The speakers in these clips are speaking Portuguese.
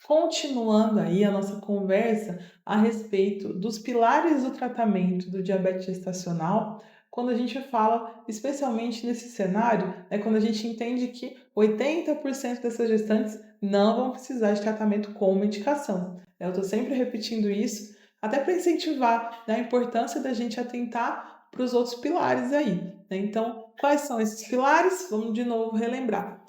Continuando aí a nossa conversa a respeito dos pilares do tratamento do diabetes gestacional, quando a gente fala, especialmente nesse cenário, é quando a gente entende que 80% dessas gestantes não vão precisar de tratamento com medicação. Eu estou sempre repetindo isso, até para incentivar, né, a importância da gente atentar para os outros pilares aí, né? Então, quais são esses pilares? Vamos de novo relembrar: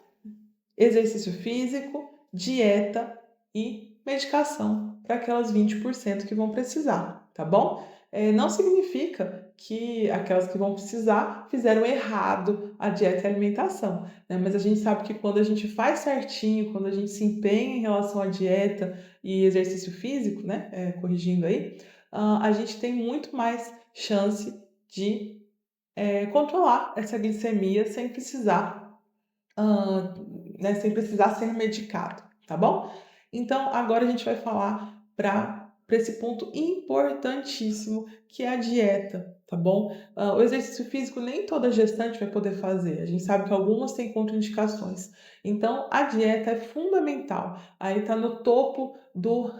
exercício físico, dieta e medicação para aquelas 20% que vão precisar, tá bom? Não significa que aquelas que vão precisar fizeram errado a dieta e a alimentação, né? Mas a gente sabe que quando a gente faz certinho, quando a gente se empenha em relação à dieta e exercício físico, né? Corrigindo aí, a gente tem muito mais chance de controlar essa glicemia sem precisar hã, né, sem precisar ser medicado, tá bom? Então agora a gente vai falar para esse ponto importantíssimo, que é a dieta, tá bom? O exercício físico nem toda gestante vai poder fazer, a gente sabe que algumas têm contraindicações. Então a dieta é fundamental, aí tá no topo do,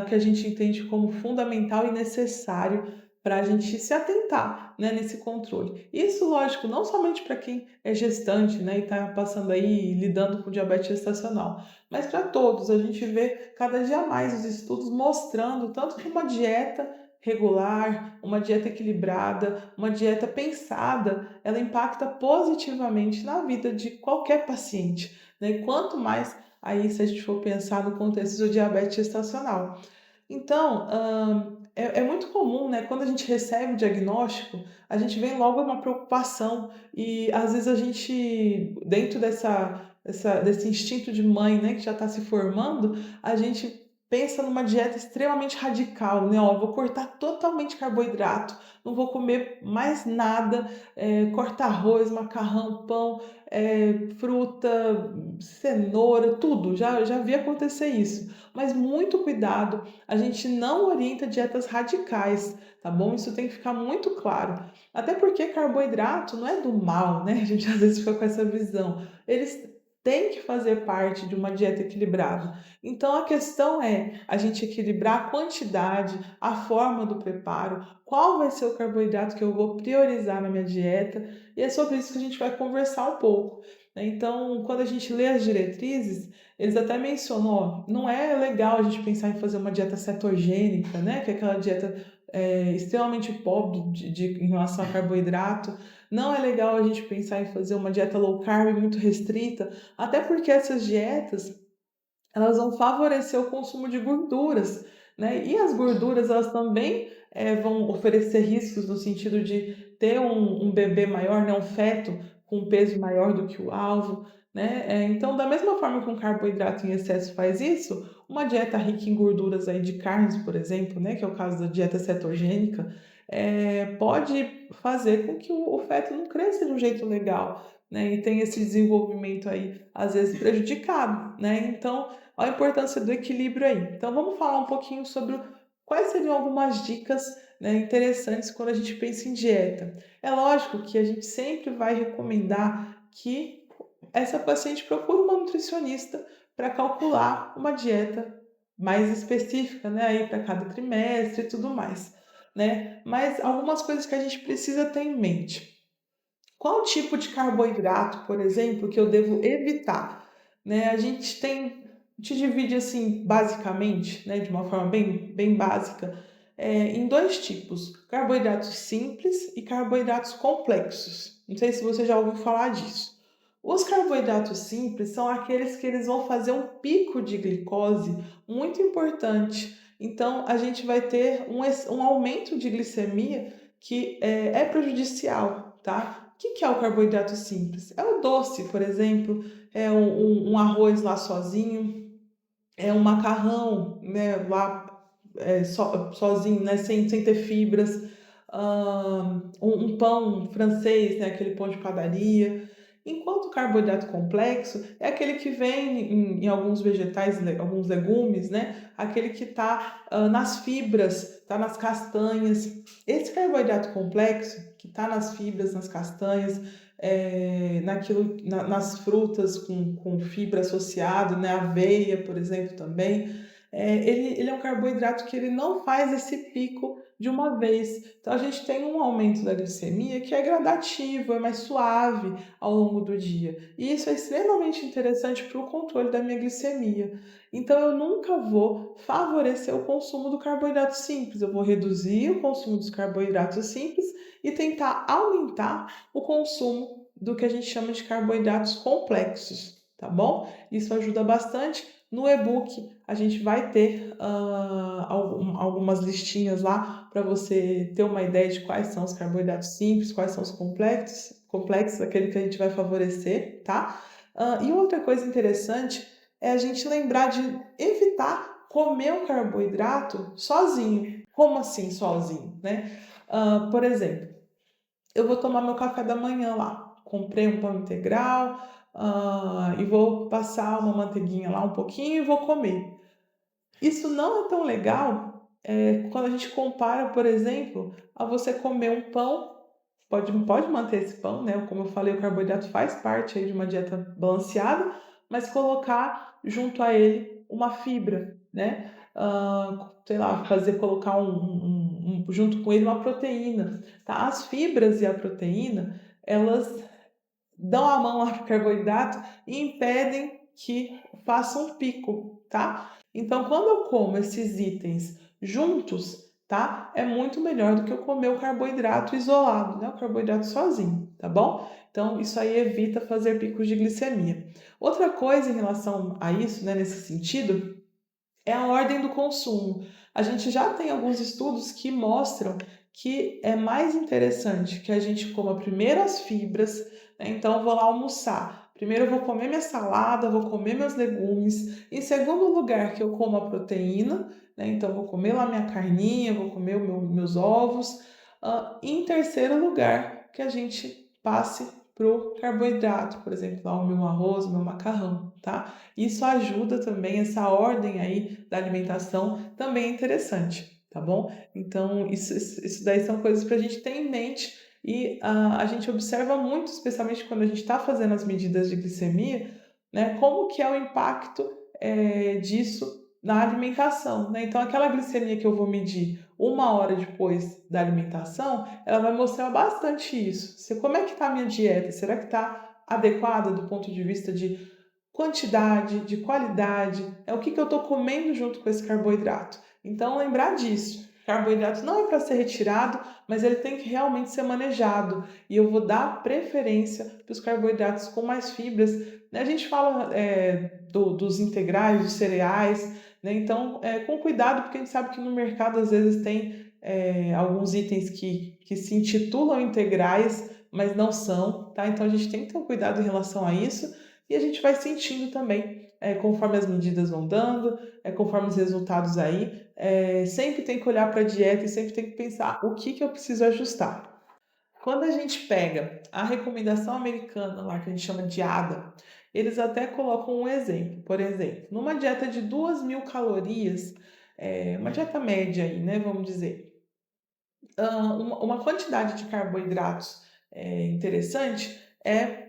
que a gente entende como fundamental e necessário para a gente se atentar, né, nesse controle. Isso, lógico, não somente para quem é gestante, né, e está passando aí lidando com diabetes gestacional, mas para todos. A gente vê cada dia mais os estudos mostrando tanto que uma dieta regular, uma dieta equilibrada, uma dieta pensada, ela impacta positivamente na vida de qualquer paciente, né? E quanto mais aí se a gente for pensar no contexto do diabetes gestacional. Então, é muito comum, né, quando a gente recebe o diagnóstico, a gente vem logo uma preocupação e às vezes a gente, dentro desse instinto de mãe, né, que já está se formando, a gente pensa numa dieta extremamente radical, né? Ó, eu vou cortar totalmente carboidrato, não vou comer mais nada, corta arroz, macarrão, pão, fruta, cenoura, tudo. Já vi acontecer isso. Mas muito cuidado, a gente não orienta dietas radicais, tá bom? Isso tem que ficar muito claro. Até porque carboidrato não é do mal, né? A gente às vezes fica com essa visão. Eles têm que fazer parte de uma dieta equilibrada. Então a questão é a gente equilibrar a quantidade, a forma do preparo, qual vai ser o carboidrato que eu vou priorizar na minha dieta, e é sobre isso que a gente vai conversar um pouco, né? Então, quando a gente lê as diretrizes, eles até mencionam, ó, não é legal a gente pensar em fazer uma dieta cetogênica, né, que é aquela dieta, extremamente pobre em relação a carboidrato. Não é legal a gente pensar em fazer uma dieta low carb muito restrita, até porque essas dietas, elas vão favorecer o consumo de gorduras, né, e as gorduras elas também, vão oferecer riscos no sentido de ter um bebê maior, né, um feto com um peso maior do que o alvo, né. Então da mesma forma que um carboidrato em excesso faz isso, uma dieta rica em gorduras aí de carnes, por exemplo, né, que é o caso da dieta cetogênica, pode fazer com que o feto não cresça de um jeito legal, né, e tenha esse desenvolvimento aí, às vezes prejudicado, né. Então a importância do equilíbrio aí. Então vamos falar um pouquinho sobre quais seriam algumas dicas, né, interessantes quando a gente pensa em dieta. É lógico que a gente sempre vai recomendar que essa paciente procure uma nutricionista para calcular uma dieta mais específica, né, aí para cada trimestre e tudo mais, né. Mas algumas coisas que a gente precisa ter em mente. Qual tipo de carboidrato, por exemplo, que eu devo evitar? Né, a gente divide assim, basicamente, né, de uma forma bem básica, em 2 tipos: carboidratos simples e carboidratos complexos. Não sei se você já ouviu falar disso. Os carboidratos simples são aqueles que eles vão fazer um pico de glicose muito importante. Então a gente vai ter um aumento de glicemia que é prejudicial, tá? O que é o carboidrato simples? É o doce, por exemplo, é um arroz lá sozinho, é um macarrão, né, lá, sozinho, né, sem ter fibras, um pão francês, né, aquele pão de padaria. Enquanto o carboidrato complexo é aquele que vem em alguns vegetais, alguns legumes, né, aquele que está nas fibras, está nas castanhas. Esse carboidrato complexo, que está nas fibras, nas castanhas, nas frutas com fibra associada, né, aveia, por exemplo, também. ele é um carboidrato que ele não faz esse pico de uma vez. Então a gente tem um aumento da glicemia que é gradativo, é mais suave ao longo do dia. E isso é extremamente interessante para o controle da minha glicemia. Então eu nunca vou favorecer o consumo do carboidrato simples, eu vou reduzir o consumo dos carboidratos simples e tentar aumentar o consumo do que a gente chama de carboidratos complexos, tá bom? Isso ajuda bastante. No e-book a gente vai ter algumas listinhas lá para você ter uma ideia de quais são os carboidratos simples, quais são os complexos, aquele que a gente vai favorecer, tá? E outra coisa interessante é a gente lembrar de evitar comer o carboidrato sozinho. Como assim sozinho, né? Por exemplo, eu vou tomar meu café da manhã lá. Comprei um pão integral, e vou passar uma manteiguinha lá um pouquinho e vou comer. Isso não é tão legal, quando a gente compara, por exemplo, a você comer um pão, pode manter esse pão, né, como eu falei, o carboidrato faz parte aí de uma dieta balanceada, mas colocar junto a ele uma fibra, né, sei lá, colocar junto com ele uma proteína, tá. As fibras e a proteína, elas dão a mão lá para o carboidrato e impedem que faça um pico, tá? Então, quando eu como esses itens juntos, tá? É muito melhor do que eu comer o carboidrato isolado, né? O carboidrato sozinho, tá bom? Então, isso aí evita fazer picos de glicemia. Outra coisa em relação a isso, né, nesse sentido, é a ordem do consumo. A gente já tem alguns estudos que mostram que é mais interessante que a gente coma primeiro as fibras, né? Então, eu vou lá almoçar. Primeiro eu vou comer minha salada, vou comer meus legumes. Em segundo lugar, que eu como a proteína, né? Então, eu vou comer lá minha carninha, vou comer meus ovos. Em terceiro lugar, que a gente passe para o carboidrato, por exemplo, lá o meu arroz, o meu macarrão, tá? Isso ajuda também, essa ordem aí da alimentação também é interessante, tá bom? Então, isso daí são coisas para a gente ter em mente e a gente observa muito, especialmente quando a gente está fazendo as medidas de glicemia, né? Como que é o impacto disso na alimentação, né? Então, aquela glicemia que eu vou medir 1 hora depois da alimentação, ela vai mostrar bastante isso. Como é que está a minha dieta? Será que está adequada do ponto de vista de quantidade, de qualidade, é o que eu estou comendo junto com esse carboidrato. Então, lembrar disso. Carboidrato não é para ser retirado, mas ele tem que realmente ser manejado. E eu vou dar preferência para os carboidratos com mais fibras. Né? A gente fala dos integrais, dos cereais, né? Então, com cuidado, porque a gente sabe que no mercado às vezes tem alguns itens que se intitulam integrais, mas não são, tá? Então a gente tem que ter um cuidado em relação a isso e a gente vai sentindo também, conforme as medidas vão dando, conforme os resultados aí. Sempre tem que olhar para a dieta e sempre tem que pensar o que eu preciso ajustar. Quando a gente pega a recomendação americana, lá que a gente chama de ADA, eles até colocam um exemplo. Por exemplo, numa dieta de 2.000 calorias, uma dieta média aí, né, vamos dizer, uma quantidade de carboidratos interessante é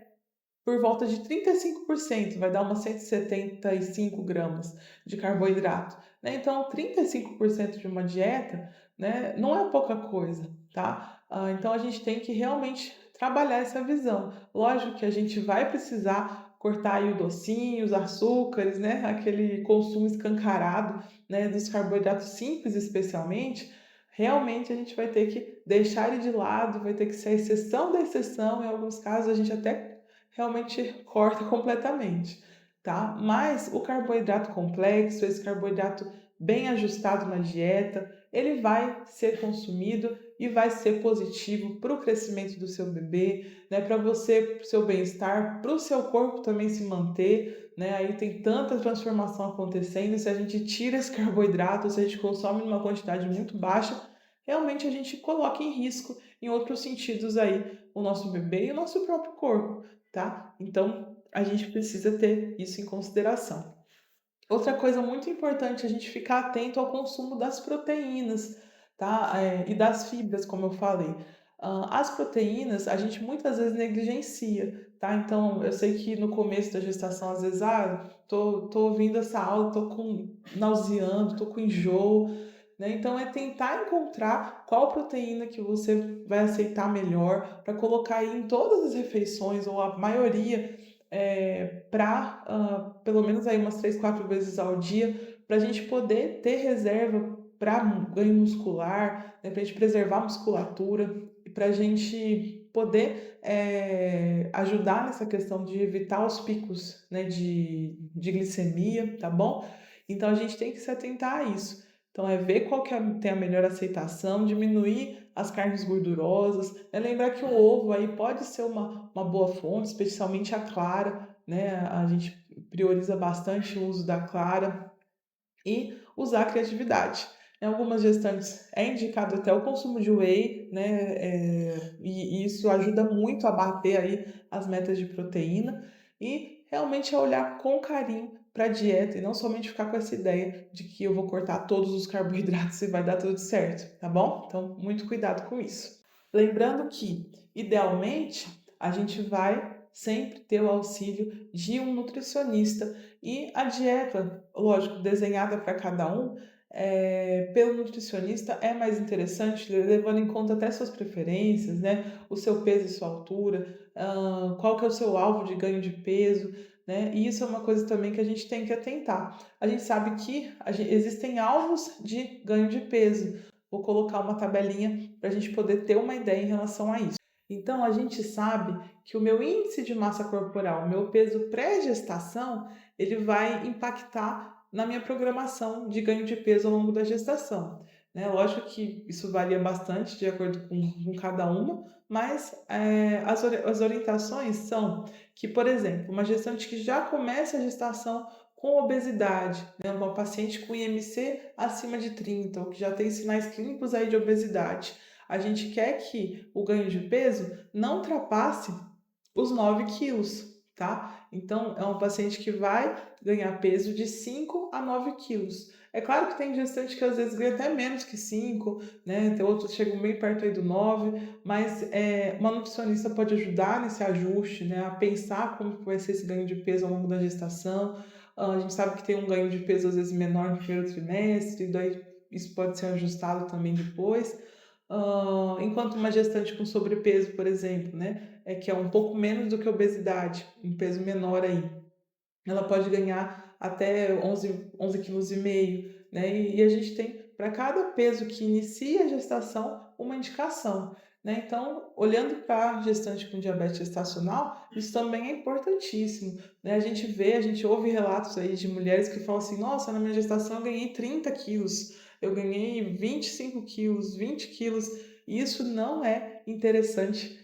por volta de 35%, vai dar umas 175 gramas de carboidrato, né. Então 35% de uma dieta, né, não é pouca coisa, tá. Então a gente tem que realmente trabalhar essa visão. Lógico que a gente vai precisar cortar aí o docinho, os açúcares, né, aquele consumo escancarado, né, dos carboidratos simples especialmente, realmente a gente vai ter que deixar ele de lado, vai ter que ser a exceção da exceção, em alguns casos a gente até realmente corta completamente, tá? Mas o carboidrato complexo, esse carboidrato bem ajustado na dieta, ele vai ser consumido e vai ser positivo para o crescimento do seu bebê, né? Para você, para o seu bem-estar, para o seu corpo também se manter, né? Aí tem tanta transformação acontecendo. Se a gente tira esse carboidrato, se a gente consome numa quantidade muito baixa, realmente a gente coloca em risco, em outros sentidos aí, o nosso bebê e o nosso próprio corpo, tá? Então, a gente precisa ter isso em consideração. Outra coisa muito importante é a gente ficar atento ao consumo das proteínas, tá? E das fibras, como eu falei. As proteínas a gente muitas vezes negligencia, tá. Então eu sei que no começo da gestação, às vezes: "Ah, tô ouvindo essa aula, tô com nauseando, tô com enjoo", né. Então é tentar encontrar qual proteína que você vai aceitar melhor, para colocar aí em todas as refeições ou a maioria, pra, pelo menos aí umas 3, 4 vezes ao dia, para a gente poder ter reserva para ganho muscular, né, para a gente preservar a musculatura e para a gente poder, ajudar nessa questão de evitar os picos, né, de glicemia, tá bom? Então a gente tem que se atentar a isso. Então é ver qual que tem a melhor aceitação, diminuir as carnes gordurosas, né, lembrar que o ovo aí pode ser uma boa fonte, especialmente a clara, né, a gente prioriza bastante o uso da clara e usar a criatividade. Em algumas gestantes é indicado até o consumo de whey, né, e isso ajuda muito a bater aí as metas de proteína e realmente é olhar com carinho para a dieta e não somente ficar com essa ideia de que eu vou cortar todos os carboidratos e vai dar tudo certo, tá bom? Então, muito cuidado com isso. Lembrando que, idealmente, a gente vai sempre ter o auxílio de um nutricionista e a dieta, lógico, desenhada para cada um, pelo nutricionista é mais interessante, levando em conta até suas preferências, né, o seu peso e sua altura, qual que é o seu alvo de ganho de peso, né, e isso é uma coisa também que a gente tem que atentar. A gente sabe que existem alvos de ganho de peso. Vou colocar uma tabelinha para a gente poder ter uma ideia em relação a isso. Então, a gente sabe que o meu índice de massa corporal, o meu peso pré-gestação, ele vai impactar na minha programação de ganho de peso ao longo da gestação, né. Lógico que isso varia bastante de acordo com cada uma, mas, as orientações são que, por exemplo, uma gestante que já começa a gestação com obesidade, né, uma paciente com IMC acima de 30 ou que já tem sinais clínicos aí de obesidade, a gente quer que o ganho de peso não ultrapasse os 9 quilos, tá? Então, é uma paciente que vai ganhar peso de 5 a 9 quilos. É claro que tem gestante que às vezes ganha até menos que 5, né? Tem outros que chegam bem perto aí do 9, mas uma nutricionista pode ajudar nesse ajuste, né? A pensar como que vai ser esse ganho de peso ao longo da gestação. A gente sabe que tem um ganho de peso às vezes menor no primeiro trimestre, daí isso pode ser ajustado também depois. Enquanto uma gestante com sobrepeso, por exemplo, né, que é um pouco menos do que obesidade, um peso menor aí, ela pode ganhar até 11 quilos e meio, né, e a gente tem para cada peso que inicia a gestação uma indicação, né. Então, olhando para gestante com diabetes gestacional, isso também é importantíssimo, né. A gente ouve relatos aí de mulheres que falam assim: "Nossa, na minha gestação eu ganhei 30 quilos, eu ganhei 25 quilos, 20 quilos", e isso não é interessante,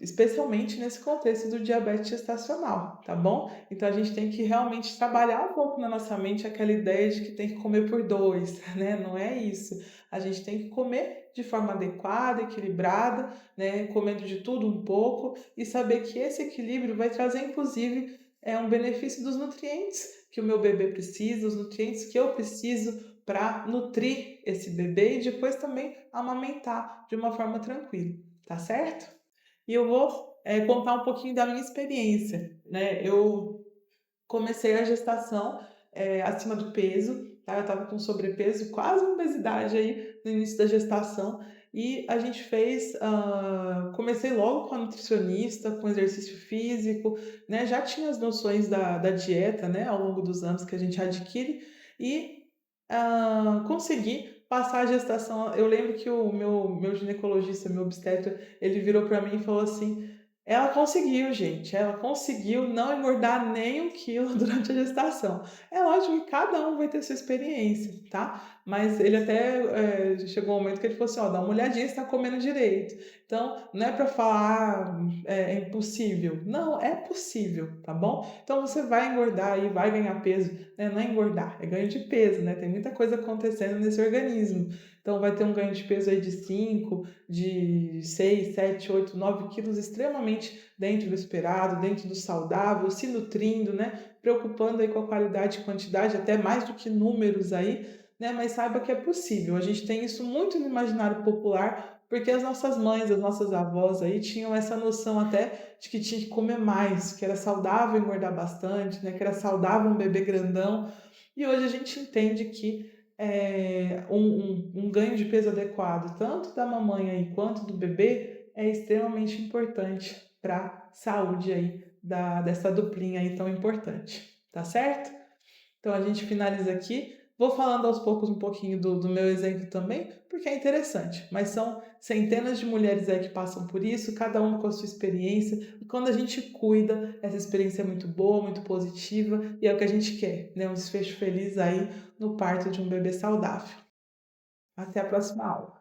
especialmente nesse contexto do diabetes gestacional, tá bom? Então a gente tem que realmente trabalhar um pouco na nossa mente aquela ideia de que tem que comer por 2, né, não é isso. A gente tem que comer de forma adequada, equilibrada, né, comendo de tudo um pouco e saber que esse equilíbrio vai trazer inclusive, um benefício dos nutrientes que o meu bebê precisa, os nutrientes que eu preciso para nutrir esse bebê e depois também amamentar de uma forma tranquila, tá certo? E eu vou, contar um pouquinho da minha experiência, né. Eu comecei a gestação, acima do peso, tá, eu estava com sobrepeso, quase uma obesidade aí no início da gestação, e a gente fez, comecei logo com a nutricionista, com exercício físico, né, já tinha as noções da dieta, né, ao longo dos anos que a gente adquire, e, consegui passar a gestação. Eu lembro que o meu ginecologista, meu obstetra, ele virou para mim e falou assim: ela conseguiu, gente, ela conseguiu não engordar nem 1 quilo durante a gestação. É lógico que cada um vai ter sua experiência, tá, mas ele até, chegou um momento que ele falou assim: "Ó, dá uma olhadinha se tá comendo direito". Então, não é para falar: "Ah, é impossível", não, é possível, tá bom? Então você vai engordar e vai ganhar peso, né, não é engordar, é ganho de peso, né, tem muita coisa acontecendo nesse organismo. Então vai ter um ganho de peso aí de 5, de 6, 7, 8, 9 quilos extremamente dentro do esperado, dentro do saudável, se nutrindo, né, preocupando aí com a qualidade e quantidade, até mais do que números aí, né, mas saiba que é possível. A gente tem isso muito no imaginário popular porque as nossas mães, as nossas avós aí tinham essa noção até de que tinha que comer mais, que era saudável engordar bastante, né, que era saudável um bebê grandão. E hoje a gente entende que, um ganho de peso adequado, tanto da mamãe aí quanto do bebê, é extremamente importante pra saúde aí dessa duplinha aí tão importante, tá certo? Então a gente finaliza aqui. Vou falando aos poucos um pouquinho do meu exemplo também, porque é interessante. Mas são centenas de mulheres aí que passam por isso, cada uma com a sua experiência. E quando a gente cuida, essa experiência é muito boa, muito positiva, e é o que a gente quer, né? Um desfecho feliz aí no parto de um bebê saudável. Até a próxima aula.